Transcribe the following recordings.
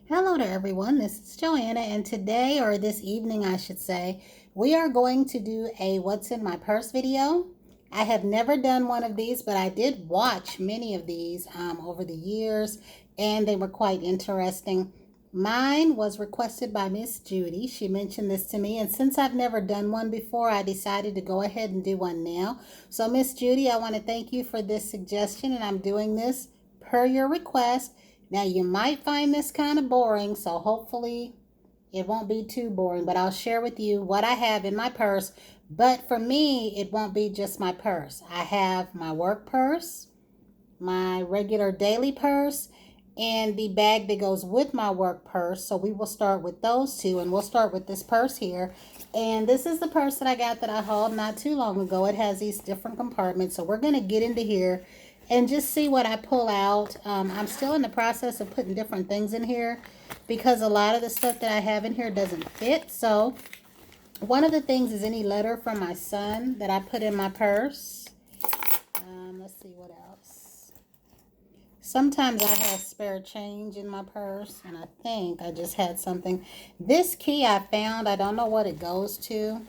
Hello to everyone. This is Joanna, and today, or this evening, I should say, we are going to do a What's in My Purse video. I have never done one of these, but I did watch many of these over the years, and they were quite interesting. Mine was requested by Miss Judy. She mentioned this to me, and since I've never done one before, I decided to go ahead and do one now. So, Miss Judy, I want to thank you for this suggestion, and I'm doing this per your request. Now, you might find this kind of boring, so hopefully it won't be too boring, but I'll share with you what I have in my purse. But for me, it won't be just my purse. I have my work purse, my regular daily purse, and the bag that goes with my work purse. So we will start with those two, and we'll start with this purse here. And this is the purse that I got that I hauled not too long ago. It has these different compartments. So we're going to get into here and just see what I pull out. I'm still in the process of putting different things in here because a lot of the stuff that I have in here doesn't fit. So one of the things is any letter from my son that I put in my purse. Let's see what else. Sometimes I have spare change in my purse, and I think I just had something. This key I found, I don't know what it goes to.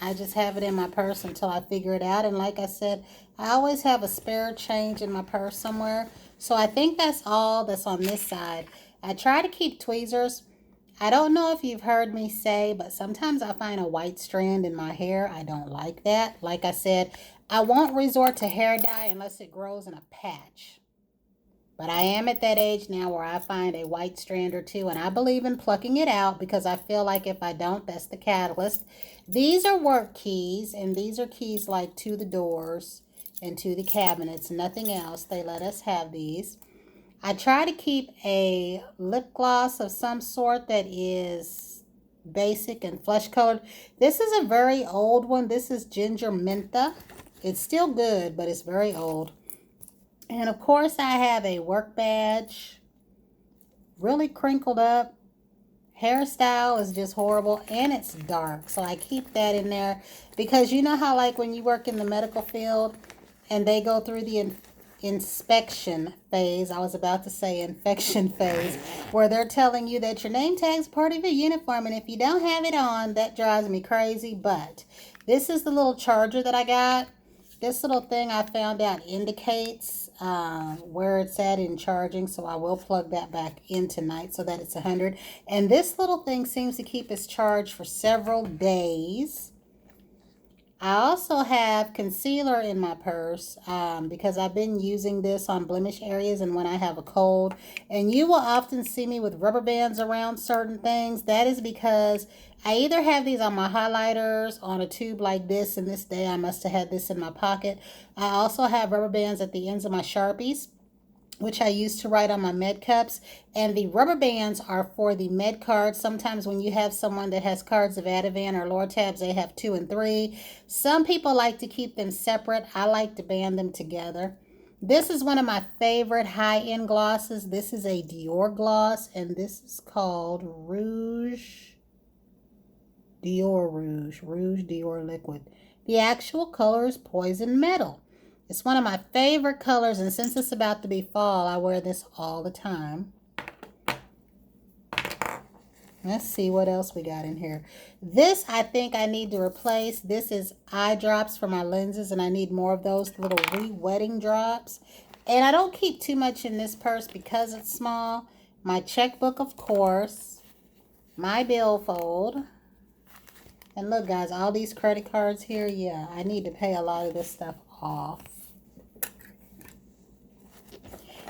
I just have it in my purse until I figure it out. And like I said, I always have a spare change in my purse somewhere. So I think that's all that's on this side. I try to keep tweezers. I don't know if you've heard me say, but sometimes I find a white strand in my hair. I don't like that. Like I said, I won't resort to hair dye unless it grows in a patch. But I am at that age now where I find a white strand or two, and I believe in plucking it out because I feel like if I don't, that's the catalyst. These are work keys, and these are keys like to the doors and to the cabinets, nothing else. They let us have these. I try to keep a lip gloss of some sort that is basic and flesh colored. This is a very old one. This is Ginger Mentha. It's still good, but it's very old. And of course, I have a work badge, really crinkled up. Hairstyle is just horrible, and it's dark. So I keep that in there because you know how, like, when you work in the medical field and they go through the inspection phase, I was about to say infection phase, where they're telling you that your name tag's part of your uniform, and if you don't have it on, that drives me crazy. But this is the little charger that I got. This little thing I found out indicates where it's at in charging, so I will plug that back in tonight so that it's 100. And this little thing seems to keep its charge for several days. I also have concealer in my purse because I've been using this on blemish areas and when I have a cold. And you will often see me with rubber bands around certain things. That is because I either have these on my highlighters on a tube like this, and this day I must have had this in my pocket. I also have rubber bands at the ends of my Sharpies, which I use to write on my med cups. And the rubber bands are for the med cards. Sometimes when you have someone that has cards of Ativan or Lortabs, they have 2 and 3. Some people like to keep them separate. I like to band them together. This is one of my favorite high-end glosses. This is a Dior gloss, and this is called Rouge Dior Rouge. Rouge Dior Liquid. The actual color is Poison Metal. It's one of my favorite colors, and since it's about to be fall, I wear this all the time. Let's see what else we got in here. This, I think I need to replace. This is eye drops for my lenses, and I need more of those little re-wetting drops. And I don't keep too much in this purse because it's small. My checkbook, of course. My billfold. And look, guys, all these credit cards here, yeah, I need to pay a lot of this stuff off.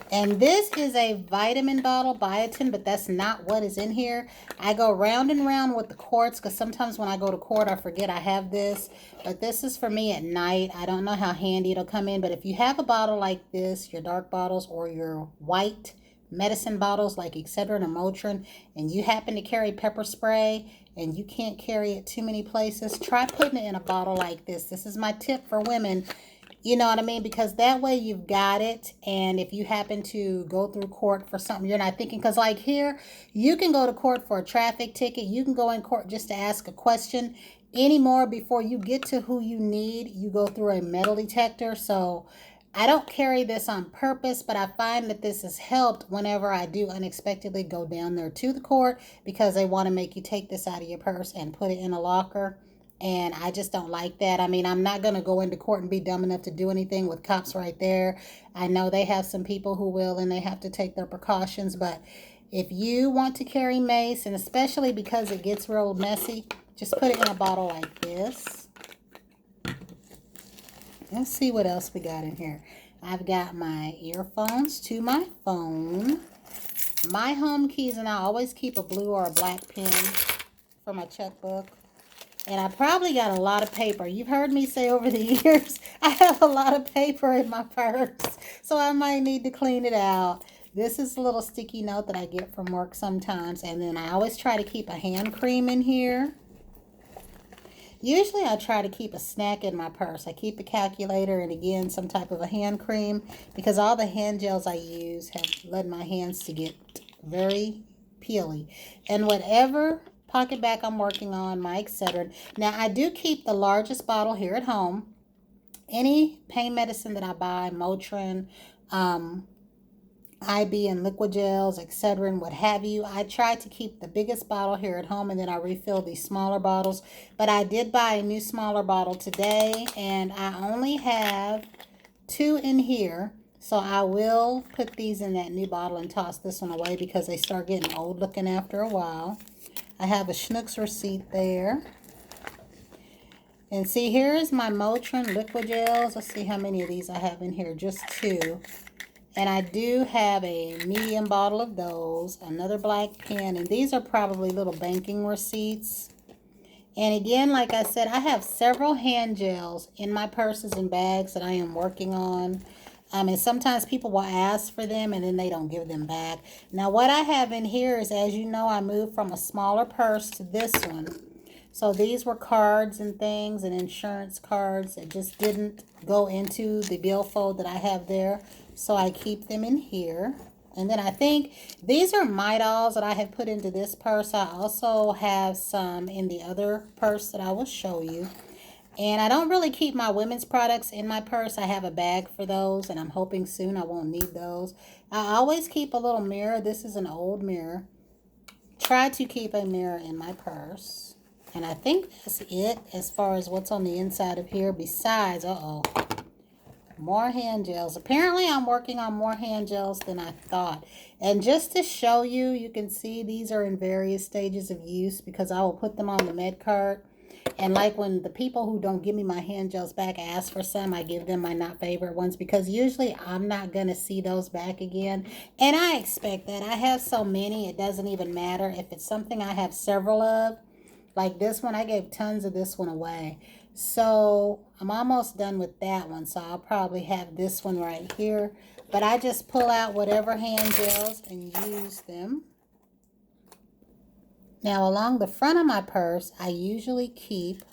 And this is a vitamin bottle, biotin, but that's not what is in here. I go round and round with the quarts because sometimes when I go to court, I forget I have this. But this is for me at night. I don't know how handy it'll come in, but if you have a bottle like this, your dark bottles or your white medicine bottles like Excedrin or Motrin, and you happen to carry pepper spray and you can't carry it too many places, try putting it in a bottle like this. This is my tip for women. You know what I mean? Because that way you've got it. And if you happen to go through court for something you're not thinking, because like here, you can go to court for a traffic ticket. You can go in court just to ask a question. Anymore, before you get to who you need, you go through a metal detector. So I don't carry this on purpose, but I find that this has helped whenever I do unexpectedly go down there to the court because they want to make you take this out of your purse and put it in a locker. And I just don't like that. I mean, I'm not going to go into court and be dumb enough to do anything with cops right there. I know they have some people who will, and they have to take their precautions. But if you want to carry mace, and especially because it gets real messy, just put it in a bottle like this. Let's see what else we got in here. I've got my earphones to my phone, my home keys, and I always keep a blue or a black pen for my checkbook. And I probably got a lot of paper. You've heard me say over the years, I have a lot of paper in my purse. So I might need to clean it out. This is a little sticky note that I get from work sometimes. And then I always try to keep a hand cream in here. Usually I try to keep a snack in my purse. I keep a calculator and again some type of a hand cream because all the hand gels I use have led my hands to get very peely. And whatever pocket bag I'm working on, my Excedrin. Now I do keep the largest bottle here at home. Any pain medicine that I buy, Motrin, IB and liquid gels, Excedrin, what have you, I try to keep the biggest bottle here at home and then I refill these smaller bottles. But I did buy a new smaller bottle today and I only have 2 in here. So I will put these in that new bottle and toss this one away because they start getting old looking after a while. I have a Schnucks receipt there. And see, here is my Motrin liquid gels. Let's see how many of these I have in here. Just 2. And I do have a medium bottle of those, another black pen, and these are probably little banking receipts. And again, like I said, I have several hand gels in my purses and bags that I am working on. And sometimes people will ask for them and then they don't give them back. Now what I have in here is, as you know, I moved from a smaller purse to this one. So these were cards and things and insurance cards that just didn't go into the billfold that I have there. So I keep them in here. And then I think these are Midolls that I have put into this purse. I also have some in the other purse that I will show you. And I don't really keep my women's products in my purse. I have a bag for those, and I'm hoping soon I won't need those. I always keep a little mirror. This is an old mirror. Try to keep a mirror in my purse. And I think that's it as far as what's on the inside of here. Besides, more hand gels. Apparently, I'm working on more hand gels than I thought. And just to show you, you can see these are in various stages of use because I will put them on the med cart. And like when the people who don't give me my hand gels back ask for some, I give them my not favorite ones because usually I'm not going to see those back again. And I expect that. I have so many, it doesn't even matter. If it's something I have several of, like this one, I gave tons of this one away. So I'm almost done with that one. So I'll probably have this one right here. But I just pull out whatever hand gels and use them. Now, along the front of my purse, I usually keep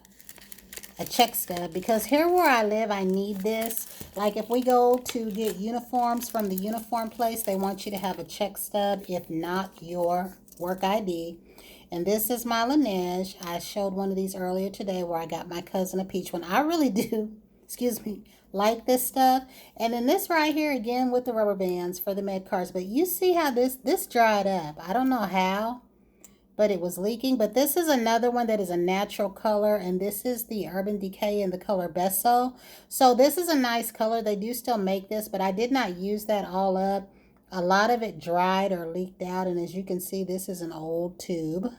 a check stub because here where I live, I need this. Like if we go to get uniforms from the uniform place, they want you to have a check stub, if not your work ID. And this is my Laneige. I showed one of these earlier today where I got my cousin a peach one. I really do, like this stuff. And then this right here, again, with the rubber bands for the med cards. But you see how this dried up. I don't know how, but it was leaking. But this is another one that is a natural color, and this is the Urban Decay in the color Besso. So this is a nice color. They do still make this, but I did not use that all up. A lot of it dried or leaked out, and as you can see, this is an old tube.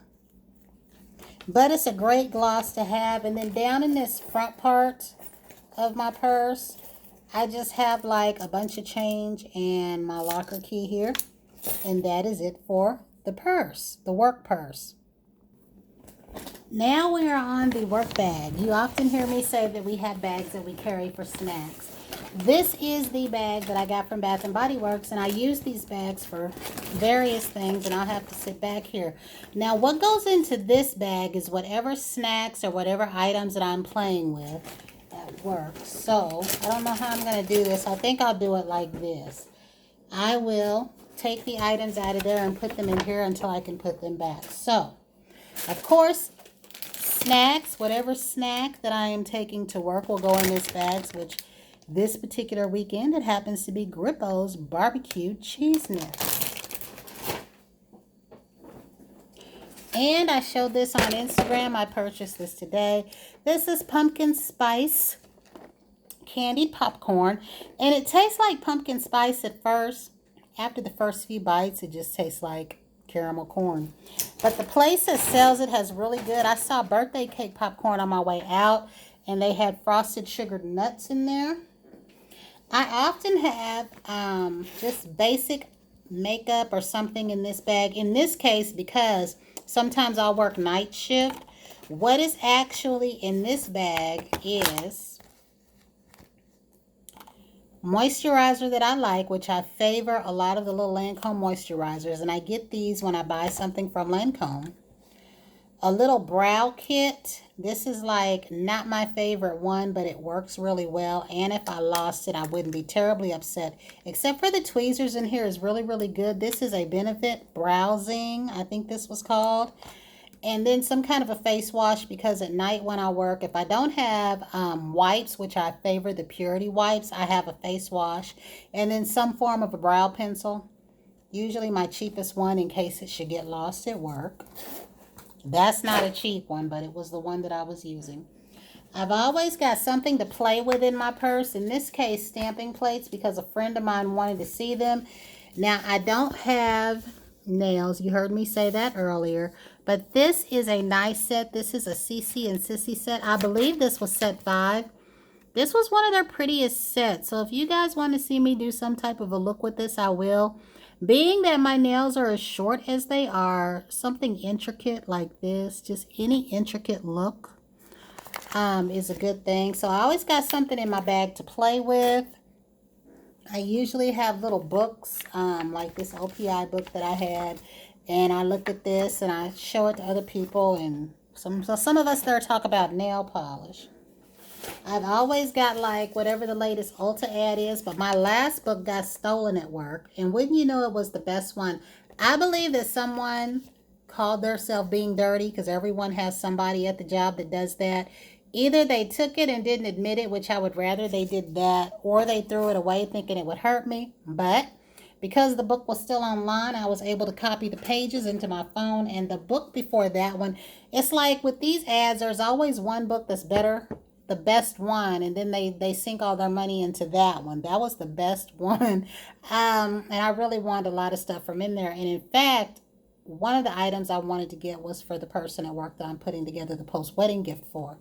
But it's a great gloss to have. And then down in this front part of my purse, I just have like a bunch of change and my locker key here. And that is it for the purse, the work purse. Now we are on the work bag. You often hear me say that we have bags that we carry for snacks. This is the bag that I got from Bath & Body Works, and I use these bags for various things, and I'll have to sit back here. Now, what goes into this bag is whatever snacks or whatever items that I'm playing with at work. So, I don't know how I'm going to do this. I think I'll do it like this. I will take the items out of there and put them in here until I can put them back. So, of course, snacks, whatever snack that I am taking to work will go in this bag, which This particular weekend, it happens to be Grippo's Barbecue Cheese Nest. And I showed this on Instagram. I purchased this today. This is pumpkin spice candied popcorn. And it tastes like pumpkin spice at first. After the first few bites, it just tastes like caramel corn. But the place that sells it has really good. I saw birthday cake popcorn on my way out, and they had frosted sugared nuts in there. I often have just basic makeup or something in this bag. In this case, because sometimes I'll work night shift, what is actually in this bag is moisturizer that I like, which I favor a lot of the little Lancome moisturizers, and I get these when I buy something from Lancome. A little brow kit. This is like not my favorite one, but it works really well, and if I lost it, I wouldn't be terribly upset. Except for the tweezers in here is really, really good. This is a Benefit Browsing, I think this was called. And then some kind of a face wash, because at night when I work, if I don't have wipes, which I favor the Purity wipes, I have a face wash. And then some form of a brow pencil. Usually my cheapest one in case it should get lost at work. That's not a cheap one, but it was the one that I was using. I've always got something to play with in my purse. In this case, stamping plates, because a friend of mine wanted to see them. Now, I don't have nails. You heard me say that earlier. But this is a nice set. This is a CC and Sissy set. I believe this was set 5. This was one of their prettiest sets. So if you guys want to see me do some type of a look with this, I will. Being that my nails are as short as they are, something intricate like this, just any intricate look is a good thing. So I always got something in my bag to play with. I usually have little books like this OPI book that I had. And I look at this and I show it to other people, and some of us there talk about nail polish. I've always got like whatever the latest Ulta ad is, but my last book got stolen at work. And wouldn't you know, it was the best one. I believe that someone called themselves being dirty, because everyone has somebody at the job that does that. Either they took it and didn't admit it, which I would rather they did that, or they threw it away thinking it would hurt me. But because the book was still online, I was able to copy the pages into my phone. And the book before that one, it's like with these ads, there's always one book that's better, the best one, and then they sink all their money into that one. That was the best one. And I really wanted a lot of stuff from in there. And in fact, one of the items I wanted to get was for the person at work that I'm putting together the post-wedding gift for.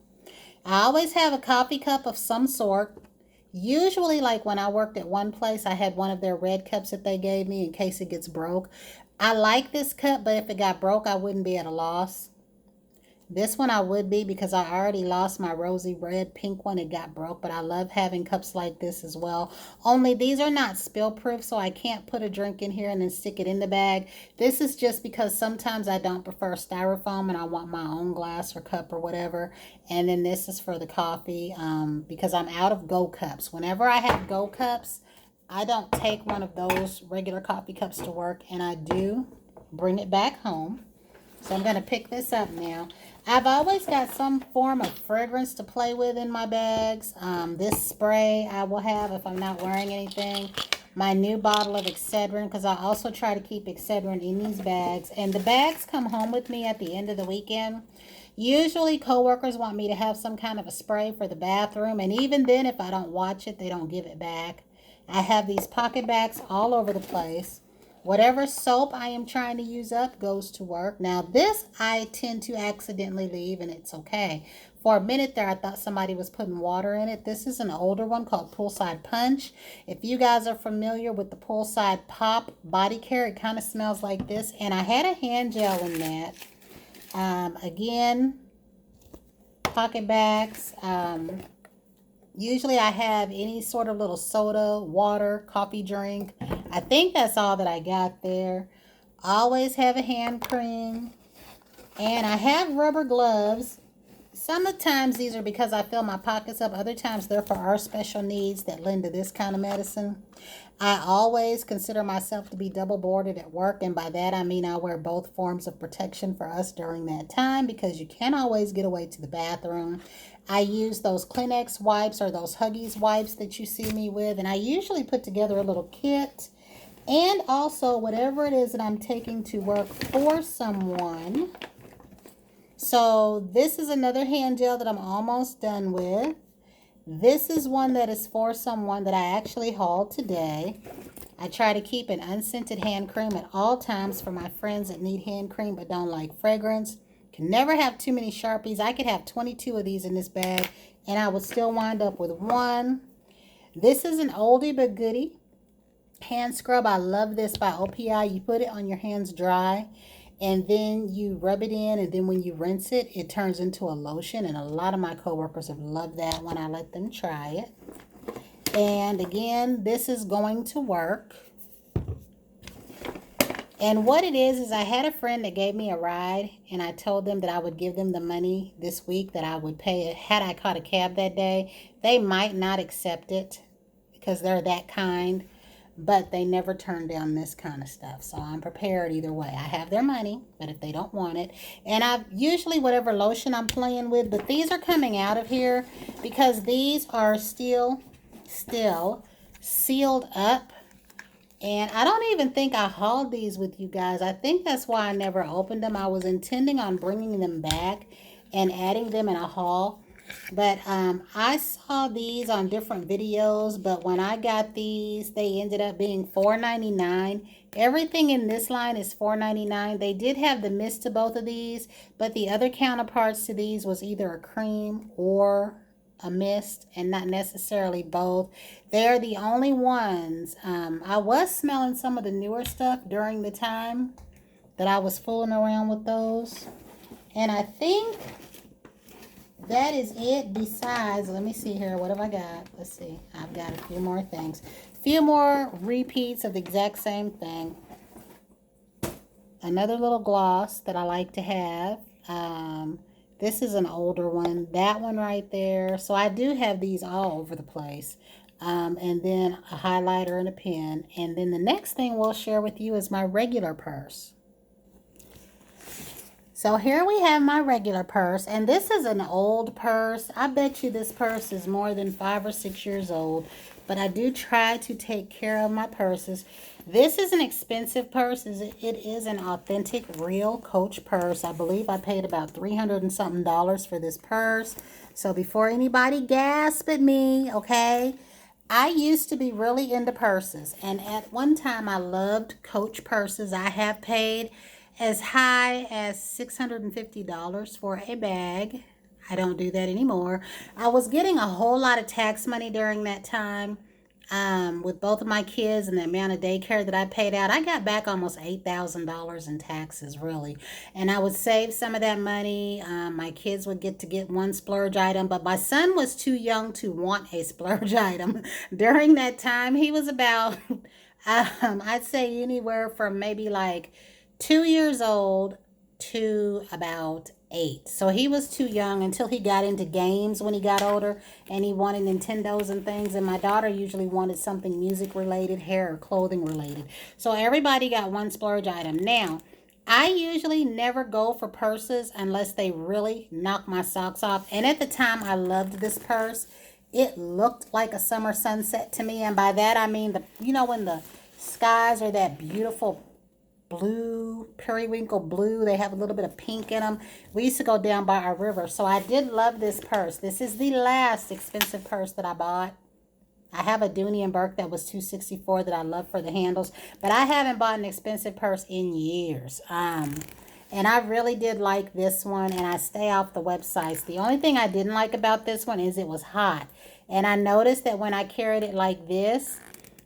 I always have a coffee cup of some sort. Usually, like when I worked at one place, I had one of their red cups that they gave me in case it gets broke. I like this cup, but if it got broke, I wouldn't be at a loss. This one I would be, because I already lost my rosy red pink one. It got broke, but I love having cups like this as well. Only these are not spill proof, so I can't put a drink in here and then stick it in the bag. This is just because sometimes I don't prefer styrofoam and I want my own glass or cup or whatever. And then this is for the coffee because I'm out of Go cups. Whenever I have Go cups, I don't take one of those regular coffee cups to work, and I do bring it back home. So I'm going to pick this up now. I've always got some form of fragrance to play with in my bags. This spray I will have if I'm not wearing anything. My new bottle of Excedrin, because I also try to keep Excedrin in these bags. And the bags come home with me at the end of the weekend. Usually coworkers want me to have some kind of a spray for the bathroom. And even then, if I don't watch it, they don't give it back. I have these pocket bags all over the place. Whatever soap I am trying to use up goes to work. Now, this I tend to accidentally leave, and it's okay. For a minute there, I thought somebody was putting water in it. This is an older one called Poolside Punch. If you guys are familiar with the Poolside Pop body care, it kind of smells like this. And I had a hand gel in that. Again, pocket bags. Usually I have any sort of little soda, water, coffee drink. I think that's all that I got there. I always have a hand cream. And I have rubber gloves Sometimes these are because I fill my pockets up. Other times they're for our special needs that lend to this kind of medicine. I always consider myself to be double boarded at work, and by that I mean I wear both forms of protection for us during that time because you can't always get away to the bathroom. I use those Kleenex wipes or those Huggies wipes that you see me with, and I usually put together a little kit. And also whatever it is that I'm taking to work for someone. So this is another hand gel that I'm almost done with. This is one that is for someone that I actually hauled today. I try to keep an unscented hand cream at all times for my friends that need hand cream but don't like fragrance. Can never have too many Sharpies. I could have 22 of these in this bag and I would still wind up with one. This is an oldie but goodie hand scrub. I love this by OPI. You put it on your hands dry and then you rub it in, and then when you rinse it, it turns into a lotion, and a lot of my coworkers have loved that when I let them try it. And again, this is going to work. And what it is I had a friend that gave me a ride, and I told them that I would give them the money this week that I would pay it had I caught a cab that day. They might not accept it because they're that kind, but they never turn down this kind of stuff. So I'm prepared either way. I have their money, but if they don't want it, and I've usually whatever lotion I'm playing with, but these are coming out of here because these are still sealed up. And I don't even think I hauled these with you guys. I think that's why I never opened them. I was intending on bringing them back and adding them in a haul. But I saw these on different videos, but when I got these, they ended up being $4.99. Everything in this line is $4.99. They did have the mist to both of these, but the other counterparts to these was either a cream or a mist, and not necessarily both. They're the only ones. I was smelling some of the newer stuff during the time that I was fooling around with those, and I think that is it. Besides, let me see here. What have I got? Let's see. I've got a few more things. A few more repeats of the exact same thing. Another little gloss that I like to have. This is an older one. That one right there. So I do have these all over the place. And then a highlighter and a pen. And then the next thing we'll share with you is my regular purse. So here we have my regular purse, and this is an old purse. I bet you this purse is more than 5 or 6 years old, but I do try to take care of my purses. This is an expensive purse. It is an authentic, real Coach purse. I believe I paid about $300 and something for this purse. So before anybody gasp at me, okay? I used to be really into purses, and at one time I loved Coach purses. I have paid as high as $650 for a bag. I don't do that anymore. I was getting a whole lot of tax money during that time with both of my kids and the amount of daycare that I paid out. I got back almost $8,000 in taxes, really. And I would save some of that money. My kids would get one splurge item, but my son was too young to want a splurge item. During that time, he was about, I'd say anywhere from maybe like 2 years old to about 8. So he was too young until he got into games when he got older, and he wanted Nintendos and things. And my daughter usually wanted something music related, hair or clothing related. So everybody got one splurge item. Now, I usually never go for purses unless they really knock my socks off. And at the time, I loved this purse. It looked like a summer sunset to me. And by that, I mean, when the skies are that beautiful blue, periwinkle blue. They have a little bit of pink in them. We used to go down by our river. So I did love this purse. This is the last expensive purse that I bought. I have a Dooney & Burke that was $264 that I love for the handles. But I haven't bought an expensive purse in years. And I really did like this one. And I stay off the websites. The only thing I didn't like about this one is it was hot. And I noticed that when I carried it like this,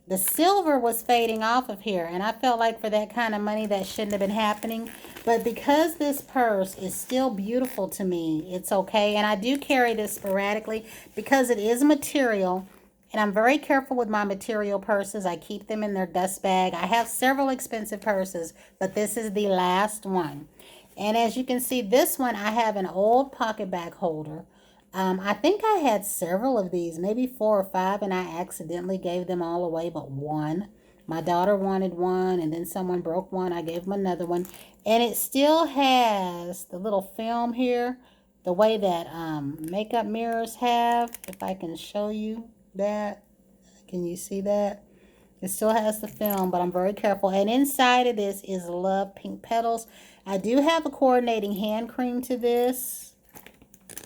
the silver was fading off of here, and I felt like for that kind of money that shouldn't have been happening. But because this purse is still beautiful to me, it's okay. And I do carry this sporadically because it is material, and I'm very careful with my material purses. I keep them in their dust bag. I have several expensive purses, but this is the last one. And as you can see, this one, I have an old pocket bag holder. I think I had several of these, maybe 4 or 5, and I accidentally gave them all away but one. My daughter wanted one, and then someone broke one. I gave them another one. And it still has the little film here, the way that makeup mirrors have. If I can show you that. Can you see that? It still has the film, but I'm very careful. And inside of this is Love Pink Petals. I do have a coordinating hand cream to this.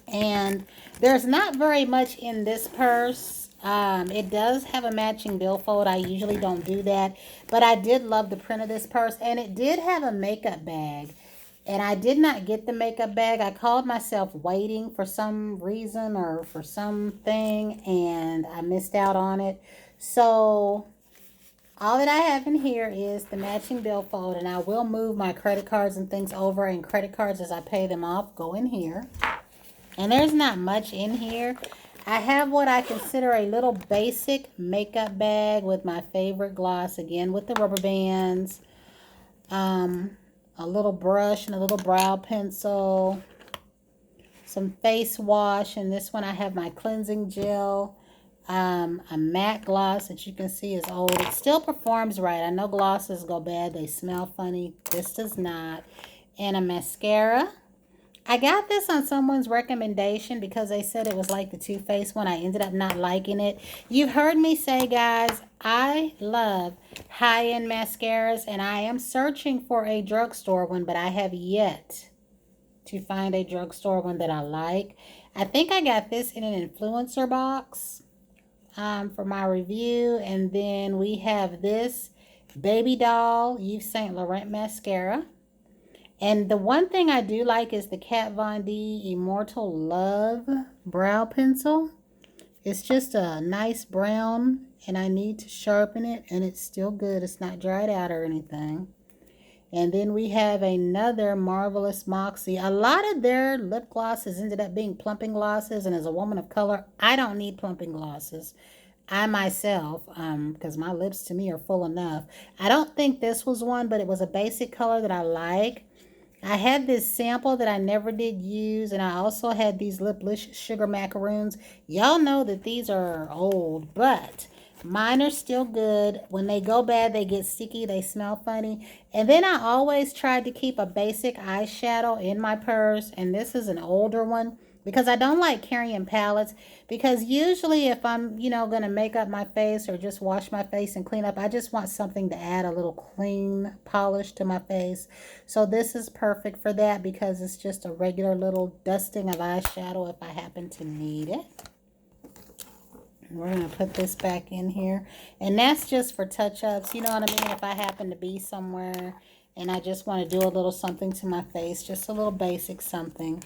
And there's not very much in this purse. It does have a matching billfold. I usually don't do that. But I did love the print of this purse. And it did have a makeup bag. And I did not get the makeup bag. I called myself waiting for some reason or for something. And I missed out on it. So all that I have in here is the matching billfold. And I will move my credit cards and things over. And credit cards, as I pay them off, go in here. And there's not much in here. I have what I consider a little basic makeup bag with my favorite gloss, again with the rubber bands, a little brush and a little brow pencil, some face wash, and this one I have my cleansing gel, a matte gloss that you can see is old. It still performs right. I know glosses go bad. They smell funny. This does not. And a mascara. I got this on someone's recommendation because they said it was like the Too Faced one. I ended up not liking it. You've heard me say, guys, I love high-end mascaras, and I am searching for a drugstore one, but I have yet to find a drugstore one that I like. I think I got this in an influencer box for my review, and then we have this Baby Doll Yves Saint Laurent mascara. And the one thing I do like is the Kat Von D Immortal Love brow pencil. It's just a nice brown, and I need to sharpen it, and it's still good. It's not dried out or anything. And then we have another Marvelous Moxie. A lot of their lip glosses ended up being plumping glosses, and as a woman of color, I don't need plumping glosses. I myself, because my lips to me are full enough. I don't think this was one, but it was a basic color that I like. I had this sample that I never did use, and I also had these Liplicious Sugar Macaroons. Y'all know that these are old, but mine are still good. When they go bad, they get sticky, they smell funny. And then I always tried to keep a basic eyeshadow in my purse, and this is an older one because I don't like carrying palettes, because usually if I'm, going to make up my face or just wash my face and clean up, I just want something to add a little clean polish to my face. So this is perfect for that because it's just a regular little dusting of eyeshadow if I happen to need it. We're going to put this back in here. And that's just for touch-ups, you know what I mean? If I happen to be somewhere and I just want to do a little something to my face, just a little basic something.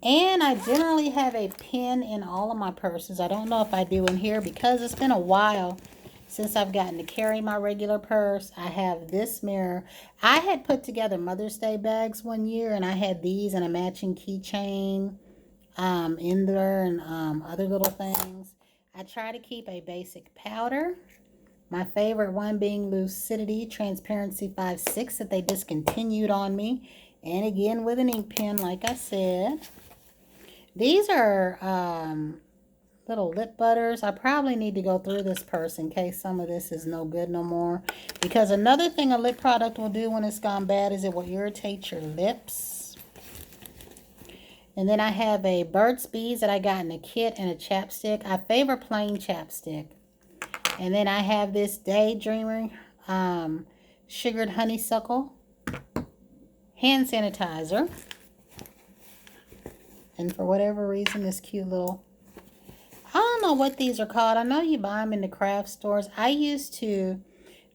And I generally have a pen in all of my purses. I don't know if I do in here because it's been a while since I've gotten to carry my regular purse. I have this mirror. I had put together Mother's Day bags one year, and I had these and a matching keychain in there and other little things. I try to keep a basic powder. My favorite one being Lucidity Transparency 5.6 that they discontinued on me. And again with an ink pen, like I said. These are little lip butters. I probably need to go through this purse in case some of this is no good no more. Because another thing a lip product will do when it's gone bad is it will irritate your lips. And then I have a Burt's Bees that I got in a kit and a chapstick. I favor plain chapstick. And then I have this Daydreamer Sugared Honeysuckle hand sanitizer. And for whatever reason, this cute little, I don't know what these are called. I know you buy them in the craft stores. I used to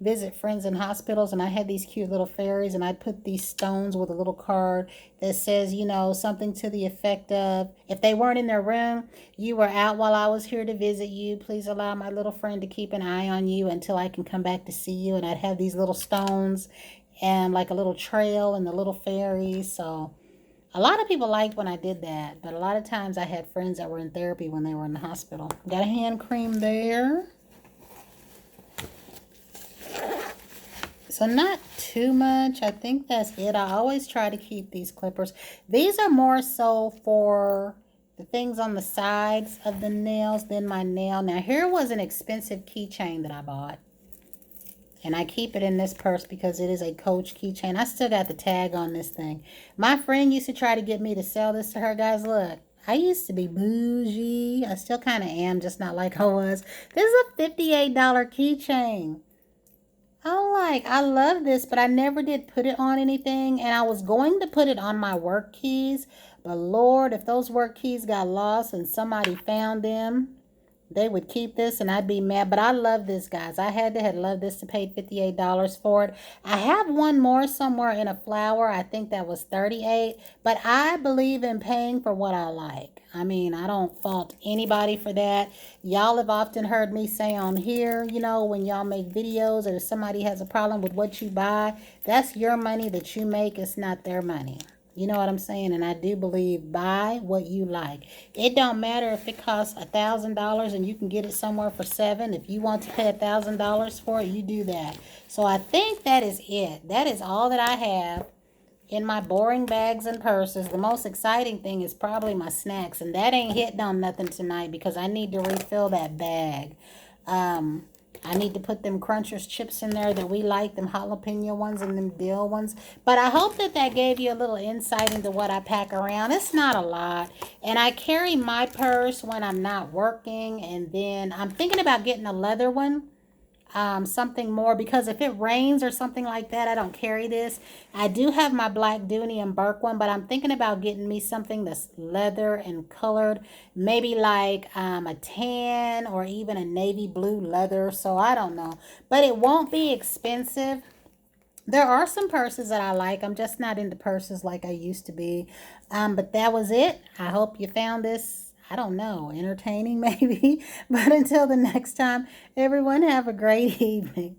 visit friends in hospitals, and I had these cute little fairies, and I'd put these stones with a little card that says, something to the effect of, if they weren't in their room, you were out while I was here to visit you. Please allow my little friend to keep an eye on you until I can come back to see you. And I'd have these little stones and like a little trail and the little fairies. So a lot of people liked when I did that, but a lot of times I had friends that were in therapy when they were in the hospital. Got a hand cream there. So not too much. I think that's it. I always try to keep these clippers. These are more so for the things on the sides of the nails than my nail. Now here was an expensive keychain that I bought. And I keep it in this purse because it is a Coach keychain. I still got the tag on this thing. My friend used to try to get me to sell this to her. Guys, look. I used to be bougie. I still kind of am, just not like I was. This is a $58 keychain. I love this, but I never did put it on anything. And I was going to put it on my work keys. But Lord, if those work keys got lost and somebody found them, they would keep this and I'd be mad. But I love this, guys. I had loved this to pay $58 for it. I have one more somewhere in a flower. I think that was $38. But I believe in paying for what I like. I mean, I don't fault anybody for that. Y'all have often heard me say on here, you know, when y'all make videos or if somebody has a problem with what you buy, that's your money that you make. It's not their money. You know what I'm saying? And I do believe buy what you like. It don't matter if it costs $1,000 and you can get it somewhere for $7. If you want to pay $1,000 for it, you do that. So I think that is it. That is all that I have in my boring bags and purses. The most exciting thing is probably my snacks. And that ain't hitting on nothing tonight because I need to refill that bag. I need to put them Crunchers chips in there that we like, them jalapeno ones and them dill ones. But I hope that that gave you a little insight into what I pack around. It's not a lot. And I carry my purse when I'm not working. And then I'm thinking about getting a leather one. Something more, because if it rains or something like that, I don't carry this. I do have my black Dooney and Burke one, but I'm thinking about getting me something that's leather and colored, maybe like a tan or even a navy blue leather. So I don't know, but it won't be expensive. There are some purses that I like. I'm just not into purses like I used to be. But that was it. I hope you found this, I don't know, entertaining maybe. But until the next time, everyone have a great evening.